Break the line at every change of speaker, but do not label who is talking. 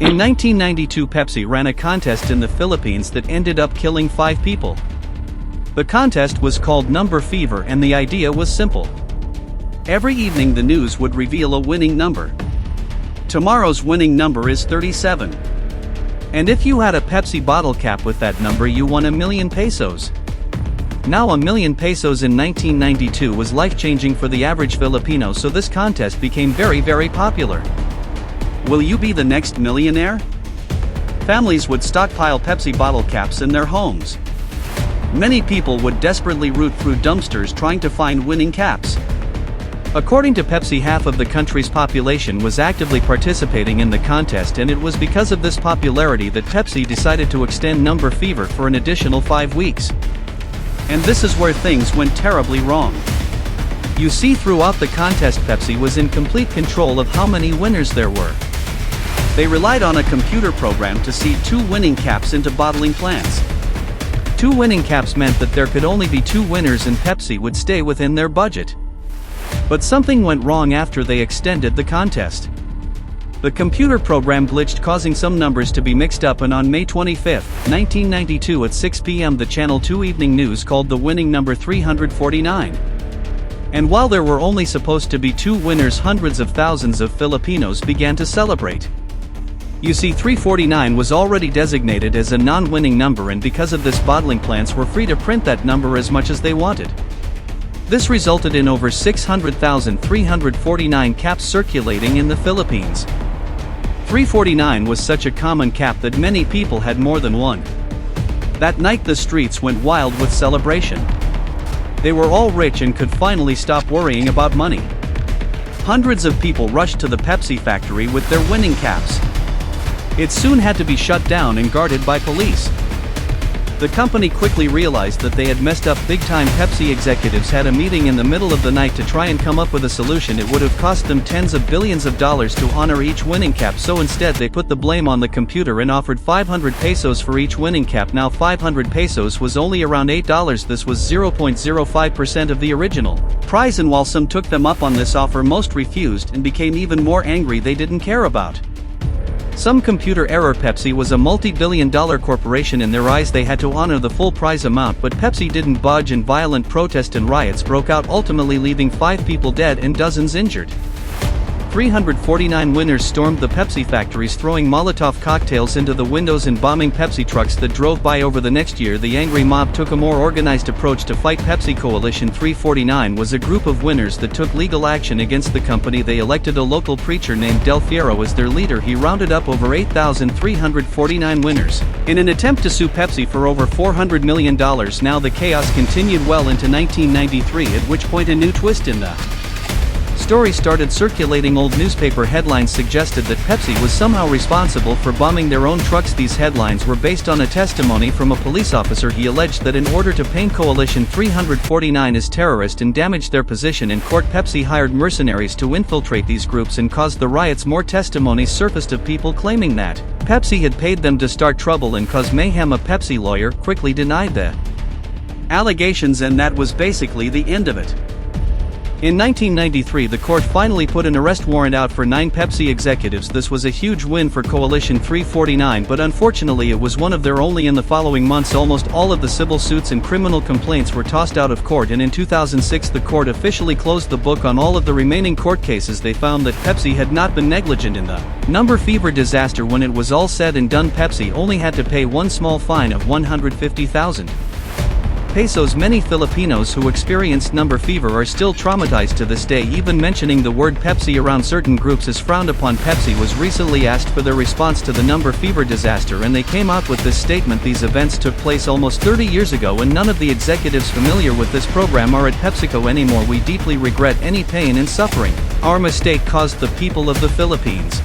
In 1992, Pepsi ran a contest in the Philippines that ended up killing 5 people. The contest was called Number Fever, and the idea was simple. Every evening the news would reveal a winning number. Tomorrow's winning number is 37. And if you had a Pepsi bottle cap with that number, you won ₱1,000,000. Now ₱1,000,000 in 1992 was life-changing for the average Filipino, so this contest became very popular. Will you be the next millionaire? Families would stockpile Pepsi bottle caps in their homes. Many people would desperately root through dumpsters trying to find winning caps. According to Pepsi, half of the country's population was actively participating in the contest, and it was because of this popularity that Pepsi decided to extend Number Fever for an additional 5 weeks. And this is where things went terribly wrong. You see, throughout the contest Pepsi was in complete control of how many winners there were. They relied on a computer program to seed 2 winning caps into bottling plants. 2 winning caps meant that there could only be 2 winners and Pepsi would stay within their budget. But something went wrong after they extended the contest. The computer program glitched, causing some numbers to be mixed up, and on May 25, 1992 at 6 p.m. the Channel 2 Evening News called the winning number 349. And while there were only supposed to be 2 winners, hundreds of thousands of Filipinos began to celebrate. You see, 349 was already designated as a non-winning number, and because of this, bottling plants were free to print that number as much as they wanted. This resulted in over 600,349 caps circulating in the Philippines. 349 was such a common cap that many people had more than one. That night the streets went wild with celebration. They were all rich and could finally stop worrying about money. Hundreds of people rushed to the Pepsi factory with their winning caps. It soon had to be shut down and guarded by police. The company quickly realized that they had messed up big time. Pepsi executives had a meeting in the middle of the night to try and come up with a solution. It would have cost them tens of billions of dollars to honor each winning cap, so instead they put the blame on the computer and offered 500 pesos for each winning cap. Now 500 pesos was only around $8. This was 0.05% of the original price, and while some took them up on this offer, most refused and became even more angry. They didn't care about some computer error. Pepsi was a multi-billion-dollar corporation. In their eyes they had to honor the full prize amount, but Pepsi didn't budge, and violent protest and riots broke out, ultimately leaving 5 people dead and dozens injured. 349 winners stormed the Pepsi factories, throwing Molotov cocktails into the windows and bombing Pepsi trucks that drove by. Over the next year, the angry mob took a more organized approach to fight Pepsi. Coalition 349 was a group of winners that took legal action against the company. They elected a local preacher named Del Fierro as their leader. He rounded up over 8,349 winners in an attempt to sue Pepsi for over $400 million. Now the chaos continued well into 1993, at which point a new twist in the story started circulating. Old newspaper headlines suggested that Pepsi was somehow responsible for bombing their own trucks. These headlines were based on a testimony from a police officer. He alleged that in order to paint Coalition 349 as terrorist and damage their position in court, Pepsi hired mercenaries to infiltrate these groups and cause the riots. More testimonies surfaced of people claiming that Pepsi had paid them to start trouble and cause mayhem. A Pepsi lawyer quickly denied the allegations, and that was basically the end of it. In 1993, the court finally put an arrest warrant out for 9 Pepsi executives. This was a huge win for Coalition 349, but unfortunately it was one of their only. In the following months, almost all of the civil suits and criminal complaints were tossed out of court, and in 2006 the court officially closed the book on all of the remaining court cases. They found that Pepsi had not been negligent in the Number Fever disaster. When it was all said and done, Pepsi only had to pay one small fine of 150,000 pesos. Many Filipinos who experienced Number Fever are still traumatized to this day. Even mentioning the word Pepsi around certain groups is frowned upon. Pepsi was recently asked for their response to the Number Fever disaster, and they came out with this statement: these events took place almost 30 years ago, and none of the executives familiar with this program are at PepsiCo anymore. We deeply regret any pain and suffering our mistake caused the people of the Philippines.